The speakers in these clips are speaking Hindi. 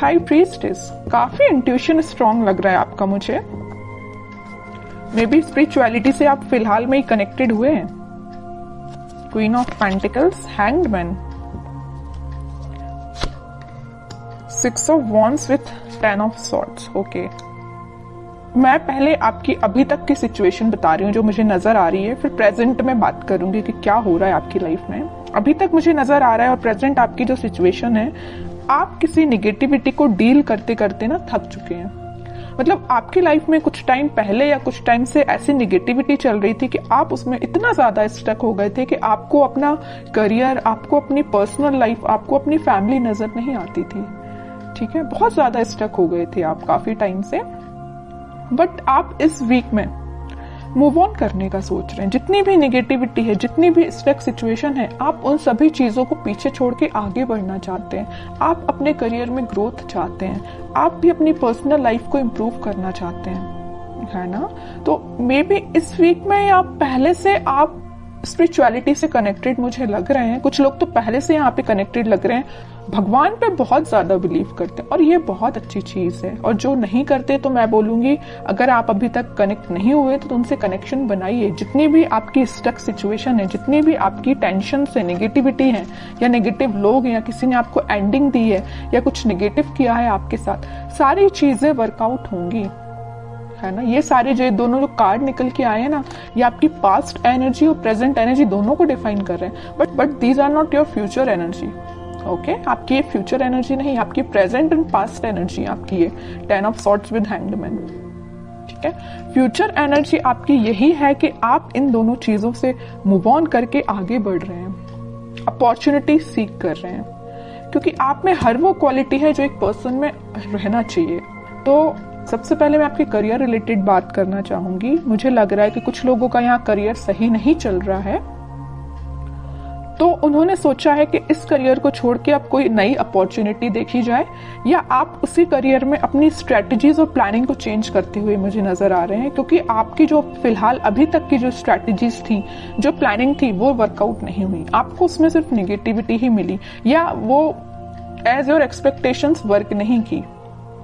हाई प्रीस्टेस, काफी इंट्यूशन स्ट्रांग लग रहा है आपका मुझे। मे बी स्पिरिचुअलिटी से आप फिलहाल में ही कनेक्टेड हुए हैं। Queen of pentacles, hanged man, 6 of wands with 10 of swords. Okay, मैं पहले आपकी अभी तक की सिचुएशन बता रही हूँ जो मुझे नजर आ रही है, फिर प्रेजेंट में बात करूंगी कि क्या हो रहा है आपकी लाइफ में। अभी तक मुझे नजर आ रहा है और प्रेजेंट आपकी जो सिचुएशन है, आप किसी निगेटिविटी को डील करते करते ना थक चुके हैं। मतलब आपकी लाइफ में कुछ टाइम पहले या कुछ टाइम से ऐसी निगेटिविटी चल रही थी कि आप उसमें इतना ज्यादा स्टक हो गए थे कि आपको अपना करियर, आपको अपनी पर्सनल लाइफ, आपको अपनी फैमिली नजर नहीं आती थी। ठीक है, बहुत ज्यादा स्टक हो गए थे आप काफी टाइम से। बट आप इस वीक में मूव ऑन करने का सोच रहे हैं। जितनी भी नेगेटिविटी है, जितनी भी स्टक सिचुएशन है, आप उन सभी चीजों को पीछे छोड़ के आगे बढ़ना चाहते हैं। आप अपने करियर में ग्रोथ चाहते हैं, आप भी अपनी पर्सनल लाइफ को इम्प्रूव करना चाहते हैं, है ना। तो मे बी इस वीक में आप पहले से आप स्पिरिचुअलिटी से कनेक्टेड मुझे लग रहे हैं। कुछ लोग तो पहले से यहाँ पे कनेक्टेड लग रहे हैं, भगवान पे बहुत ज्यादा बिलीव करते हैं और ये बहुत अच्छी चीज है। और जो नहीं करते तो मैं बोलूंगी, अगर आप अभी तक कनेक्ट नहीं हुए तो उनसे कनेक्शन बनाइए। जितनी भी आपकी स्टक सिचुएशन है, जितनी भी आपकी टेंशन से नेगेटिविटी है या नेगेटिव लोग हैं या किसी ने आपको एंडिंग दी है या कुछ नेगेटिव किया है आपके साथ, सारी चीजें वर्कआउट होंगी, है ना। ये सारे जो दोनों जो कार्ड निकल के आए हैं ना, ये आपकी पास्ट एनर्जी और प्रेजेंट एनर्जी दोनों को डिफाइन कर रहे हैं। But these are not your future energy. Okay, आपकी ये फ्यूचर एनर्जी नहीं, आपकी प्रेजेंट एंड पास्ट एनर्जी आपकी ये 10 of swords with hanged man. ठीक है, फ्यूचर एनर्जी आपकी यही है कि आप इन दोनों चीजों से मूव ऑन करके आगे बढ़ रहे हैं, अपॉर्चुनिटी सीख कर रहे हैं, क्योंकि आप में हर वो क्वालिटी है जो एक पर्सन में रहना चाहिए। तो सबसे पहले मैं आपके करियर रिलेटेड बात करना चाहूंगी। मुझे लग रहा है कि कुछ लोगों का यहाँ करियर सही नहीं चल रहा है, तो उन्होंने सोचा है कि इस करियर को छोड़ के अब कोई नई अपॉर्चुनिटी देखी जाए, या आप उसी करियर में अपनी स्ट्रेटजीज और प्लानिंग को चेंज करते हुए मुझे नजर आ रहे हैं। क्योंकि आपकी जो फिलहाल अभी तक की जो स्ट्रेटजीज थी, जो प्लानिंग थी, वो वर्कआउट नहीं हुई, आपको उसमें सिर्फ निगेटिविटी ही मिली, या वो एज योर एक्सपेक्टेशंस वर्क नहीं की,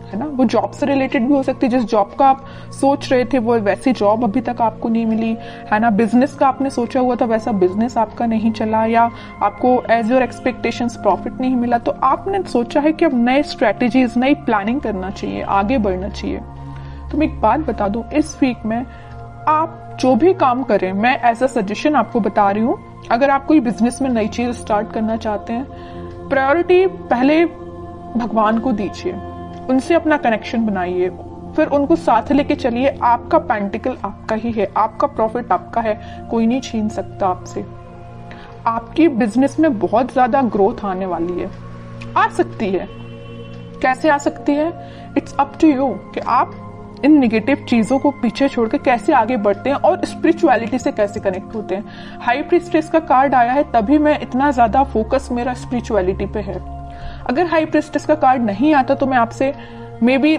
है ना। वो जॉब से रिलेटेड भी हो सकती है, जिस जॉब का आप सोच रहे थे वो वैसी जॉब अभी तक आपको नहीं मिली, है ना। बिजनेस का आपने सोचा हुआ था वैसा बिजनेस आपका नहीं चला, या आपको एज योर एक्सपेक्टेशंस प्रॉफिट नहीं मिला। तो आपने सोचा है कि अब नए स्ट्रेटेजीज, नई प्लानिंग करना चाहिए, आगे बढ़ना चाहिए। तो मैं एक बात बता दूं, इस वीक में आप जो भी काम करें, मैं एज अ सजेशन आपको बता रही हूँ, अगर आप कोई बिजनेस में नई चीज स्टार्ट करना चाहते हैं, प्रायोरिटी पहले भगवान को दीजिए, उनसे अपना कनेक्शन बनाइए, फिर उनको साथ लेके चलिए। आपका पेंटिकल आपका ही है, आपका प्रॉफिट आपका है, कोई नहीं छीन सकता आपसे। आपकी बिजनेस में बहुत ज्यादा ग्रोथ आने वाली है, आ सकती है। कैसे आ सकती है? इट्स अप टू यू कि आप इन निगेटिव चीजों को पीछे छोड़ के कैसे आगे बढ़ते हैं और स्पिरिचुअलिटी से कैसे कनेक्ट होते हैं। हाई प्रीस्टेस का कार्ड आया है, तभी मैं इतना ज्यादा फोकस मेरा स्पिरिचुअलिटी पे है। अगर हाई प्रीस्टेस का कार्ड नहीं आता तो मैं आपसे मे बी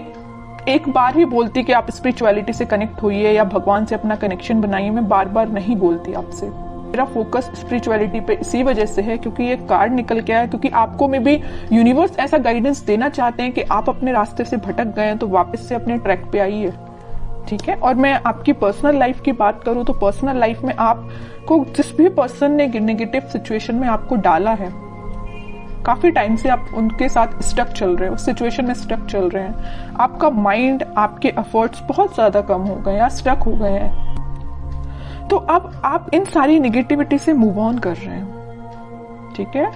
एक बार ही बोलती कि आप स्पिरिचुअलिटी से कनेक्ट होइए या भगवान से अपना कनेक्शन बनाइए। मैं बार बार नहीं बोलती आपसे। मेरा फोकस स्पिरिचुअलिटी पे इसी वजह से है क्योंकि ये कार्ड निकल के आया, क्योंकि आपको में भी यूनिवर्स ऐसा गाइडेंस देना चाहते हैं कि आप अपने रास्ते से भटक गए हैं तो वापस से अपने ट्रैक पे आइए। ठीक है, और मैं आपकी पर्सनल लाइफ की बात करूं तो पर्सनल लाइफ में आपको जिस भी पर्सन ने नेगेटिव सिचुएशन में आपको डाला है, काफी टाइम से आप उनके साथ स्टक चल रहे हो, उस सिचुएशन में स्टक चल रहे हैं, आपका माइंड, आपके एफर्ट्स बहुत ज्यादा कम हो गए या स्टक हो गए हैं, तो अब आप इन सारी नेगेटिविटी से मूव ऑन कर रहे हैं। ठीक है,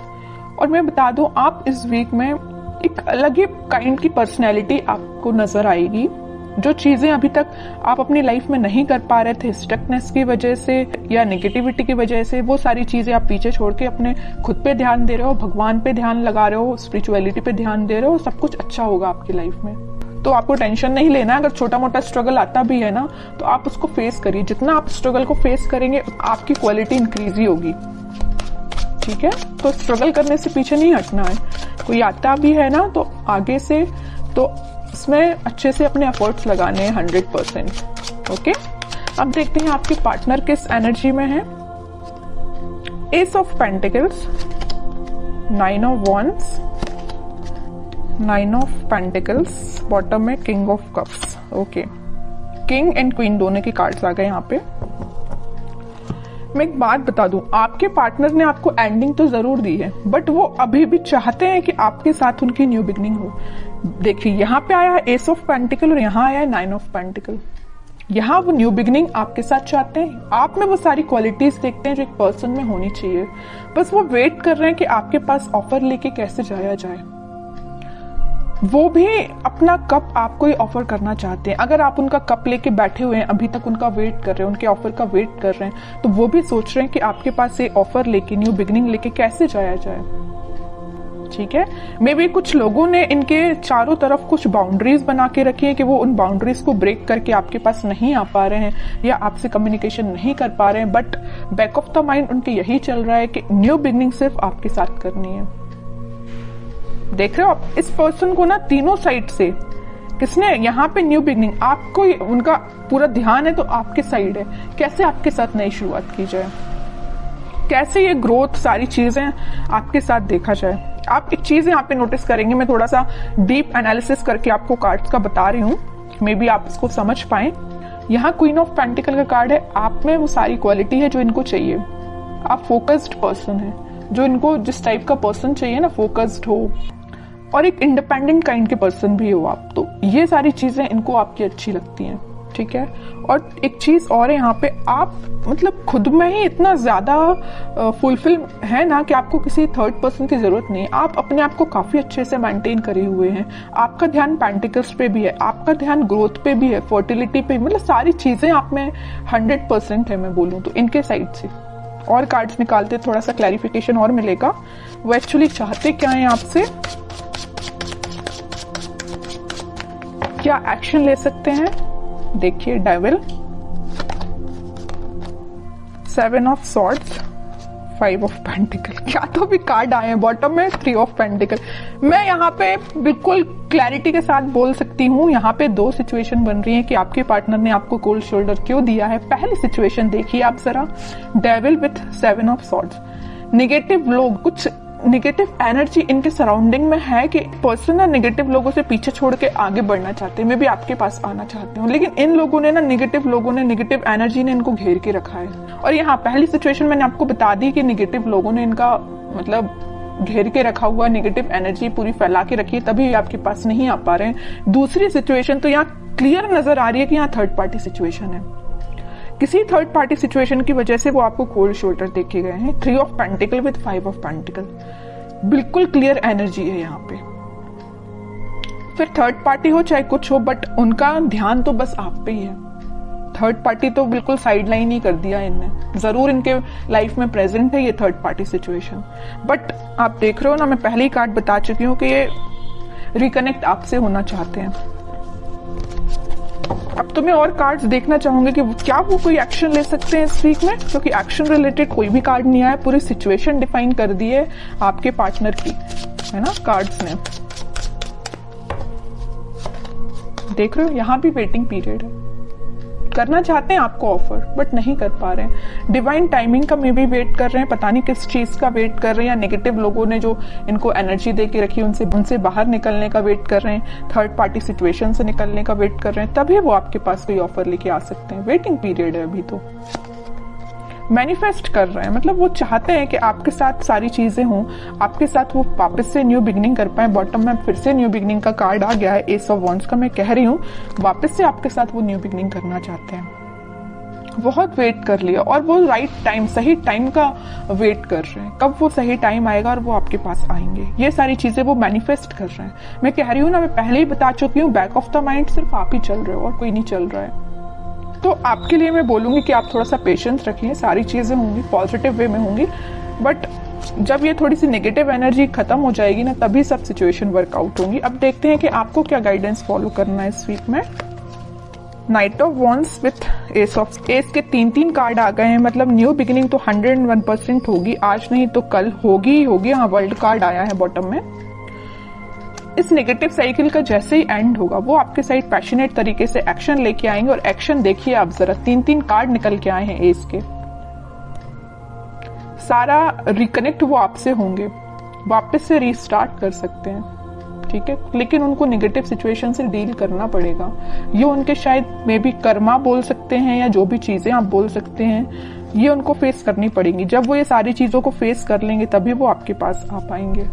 और मैं बता दूं, आप इस वीक में एक अलग ही काइंड की पर्सनैलिटी आपको नजर आएगी। जो चीजें अभी तक आप अपनी लाइफ में नहीं कर पा रहे थे स्टकनेस की वजह से या नेगेटिविटी की वजह से, वो सारी चीजें आप पीछे छोड़ के अपने खुद पे ध्यान दे रहे हो, भगवान पे ध्यान लगा रहे हो, स्पिरिचुअलिटी पे ध्यान दे रहे हो, सब कुछ अच्छा होगा आपकी लाइफ में। तो आपको टेंशन नहीं लेना। अगर छोटा मोटा स्ट्रगल आता भी है ना, तो आप उसको फेस करिए। जितना आप स्ट्रगल को फेस करेंगे आपकी क्वालिटी इंक्रीज ही होगी। ठीक है, तो स्ट्रगल करने से पीछे नहीं हटना है। कोई आता भी है ना तो आगे से तो इसमें अच्छे से अपने एफर्ट्स लगाने हैं 100%। ओके, अब देखते हैं आपके पार्टनर किस एनर्जी में है। Ace of pentacles, 9 of wands, 9 of pentacles, bottom में king of cups. Okay, king and queen दोनों के कार्ड्स आ गए यहाँ पे। मैं एक बात बता दूं, आपके पार्टनर ने आपको एंडिंग तो जरूर दी है, बट वो अभी भी चाहते हैं कि आपके साथ उनकी न्यू बिगनिंग हो। देखिए यहाँ पे आया है एस ऑफ पेंटिकल और यहाँ आया है 9 ऑफ पेंटिकल। यहाँ वो न्यू बिगनिंग आपके साथ चाहते हैं, आप में वो सारी क्वालिटीज देखते हैं जो एक पर्सन में होनी चाहिए। बस वो वेट कर रहे हैं कि आपके पास ऑफर लेके कैसे जाया जाए। वो भी अपना कप आपको ही ऑफर करना चाहते हैं। अगर आप उनका कप लेके बैठे हुए हैं, अभी तक उनका वेट कर रहे हैं, उनके ऑफर का वेट कर रहे हैं, तो वो भी सोच रहे हैं कि आपके पास ये ऑफर लेके, न्यू बिगनिंग लेके कैसे जाया जाए। ठीक है, मे बी कुछ लोगों ने इनके चारों तरफ कुछ बाउंड्रीज बना के रखी है कि वो उन बाउंड्रीज को ब्रेक करके आपके पास नहीं आ पा रहे हैं या आपसे कम्युनिकेशन नहीं कर पा रहे हैं, but back of the mind उनके यही चल रहा है कि न्यू बिगनिंग सिर्फ आपके साथ करनी है। देख रहे हो आप इस पर्सन को ना, तीनों साइड से किसने यहाँ पे न्यू बिगनिंग, आपको उनका पूरा ध्यान है तो आपके साइड है। कैसे आपके साथ नई शुरुआत की जाए, कैसे ये ग्रोथ, सारी चीजें आपके साथ देखा जाए। आप एक चीज यहाँ पे नोटिस करेंगे, मैं थोड़ा सा डीप एनालिसिस करके आपको कार्ड्स का बता रही हूँ, मे बी आप इसको समझ पाए। यहाँ क्वीन ऑफ पेंटिकल का कार्ड है, आप में वो सारी क्वालिटी है जो इनको चाहिए। आप फोकस्ड पर्सन है, जो इनको जिस टाइप का पर्सन चाहिए ना, फोकस्ड हो और एक इंडिपेंडेंट काइंड के पर्सन भी हो आप, तो ये सारी चीजें इनको आपकी अच्छी लगती हैं। ठीक है, और एक चीज और है यहाँ पे, आप मतलब खुद में ही इतना ज्यादा फुलफिल है ना कि आपको किसी थर्ड पर्सन की जरूरत नहीं है। आप अपने आप को काफी अच्छे से मेंटेन करे हुए हैं। आपका ध्यान पेंटिकल्स पे भी है, आपका ध्यान ग्रोथ पे भी है, फर्टिलिटी पे, मतलब सारी चीजें आप में 100% है मैं बोलूँ तो इनके साइड से। और कार्ड्स निकालते थोड़ा सा क्लैरिफिकेशन और मिलेगा, वो एक्चुअली चाहते क्या है आपसे, क्या एक्शन ले सकते हैं। देखिए devil, 7 of swords, 5 of pentacle, क्या तो भी कार्ड आए हैं। बॉटम में 3 ऑफ पेंटिकल। मैं यहाँ पे बिल्कुल क्लैरिटी के साथ बोल सकती हूँ, यहाँ पे 2 सिचुएशन बन रही है कि आपके पार्टनर ने आपको कोल्ड शोल्डर क्यों दिया है। पहली सिचुएशन देखिए आप जरा, devil with 7 of swords. Negative लोग, कुछ निगेटिव एनर्जी इनके सराउंडिंग में है कि पर्सन ना निगेटिव लोगों से पीछे छोड़ के आगे बढ़ना चाहते हैं, मैं भी आपके पास आना चाहती हूँ, लेकिन इन लोगों ने ना, निगेटिव लोगों ने, निगेटिव एनर्जी ने इनको घेर के रखा है। और यहाँ पहली सिचुएशन मैंने आपको बता दी कि निगेटिव लोगों ने इनका मतलब घेर के रखा हुआ, निगेटिव एनर्जी पूरी फैला के रखी है, तभी आपके पास नहीं आ पा रहे हैं। दूसरी सिचुएशन तो यहाँ क्लियर नजर आ रही है कि यहाँ थर्ड पार्टी सिचुएशन है। किसी थर्ड पार्टी सिचुएशन की वजह से वो आपको कोल्ड शोल्डर देखे गए हैं। 3 of pentacle with 5 of pentacle, बिल्कुल क्लियर एनर्जी है यहाँ पे। फिर थर्ड पार्टी हो चाहे कुछ हो, बट उनका ध्यान तो बस आप पे ही है। थर्ड पार्टी तो बिल्कुल साइड लाइन ही कर दिया इनने। जरूर इनके लाइफ में प्रेजेंट है ये थर्ड पार्टी सिचुएशन, बट आप देख रहे हो ना, मैं पहले ही कार्ड बता चुकी हूँ कि ये रिकनेक्ट आपसे होना चाहते हैं। अब तो मैं और कार्ड्स देखना चाहूंगी कि क्या वो कोई एक्शन ले सकते हैं इस वीक में, क्योंकि एक्शन रिलेटेड कोई भी कार्ड नहीं आया, पूरी सिचुएशन डिफाइन कर दी है आपके पार्टनर की, है ना, कार्ड्स ने। देख रहे हो यहाँ भी वेटिंग पीरियड है, करना चाहते हैं आपको ऑफर बट नहीं कर पा रहे हैं। डिवाइन टाइमिंग का मे भी वेट कर रहे हैं, पता नहीं किस चीज का वेट कर रहे हैं, या नेगेटिव लोगों ने जो इनको एनर्जी दे के रखी उनसे बाहर निकलने का वेट कर रहे हैं, थर्ड पार्टी सिचुएशन से निकलने का वेट कर रहे हैं, तभी वो आपके पास कोई ऑफर लेके आ सकते हैं। वेटिंग पीरियड है अभी तो। मैनिफेस्ट कर रहे हैं, मतलब वो चाहते हैं कि आपके साथ सारी चीजें हों, आपके साथ वो वापस से न्यू बिगनिंग कर पाए। बॉटम में फिर से न्यू बिगनिंग का कार्ड आ गया है, एस ऑफ वॉन्ड्स का। मैं कह रही हूँ वापस से आपके साथ वो न्यू बिगनिंग करना चाहते हैं। बहुत वेट कर लिया और वो राइट टाइम, सही टाइम का वेट कर रहे हैं, कब वो सही टाइम आएगा और वो आपके पास आएंगे। ये सारी चीजें वो मैनिफेस्ट कर रहे हैं। मैं कह रही हूँ ना, मैं पहले ही बता चुकी हूँ, बैक ऑफ द माइंड सिर्फ आप ही चल रहे हो और कोई नहीं चल रहा है। तो आपके लिए मैं बोलूंगी कि आप थोड़ा सा पेशेंस रखिए, सारी चीजें होंगी, पॉजिटिव वे में होंगी, बट जब ये थोड़ी सी नेगेटिव एनर्जी खत्म हो जाएगी ना, तभी सब सिचुएशन वर्कआउट होंगी। अब देखते हैं कि आपको क्या गाइडेंस फॉलो करना है इस वीक में। Night of wands with S of, S के 3 कार्ड आ गए हैं, मतलब न्यू बिगिनिंग तो 101% होगी, आज नहीं तो कल होगी ही होगी। हाँ, वर्ल्ड कार्ड आया है बॉटम में। इस नेगेटिव साइकिल का जैसे ही एंड होगा, वो आपके साइड पैशनेट तरीके से एक्शन लेके आएंगे। और एक्शन देखिए आप जरा, 3 कार्ड निकल के आए हैं एस के। सारा रिकनेक्ट वो आपसे होंगे, वापस से रीस्टार्ट कर सकते हैं। ठीक है, लेकिन उनको नेगेटिव सिचुएशन से डील करना पड़ेगा। ये उनके शायद मे बी कर्मा बोल सकते हैं या जो भी चीजें आप बोल सकते हैं, ये उनको फेस करनी पड़ेंगी। जब वो ये सारी चीजों को फेस कर लेंगे तभी वो आपके पास आ पाएंगे।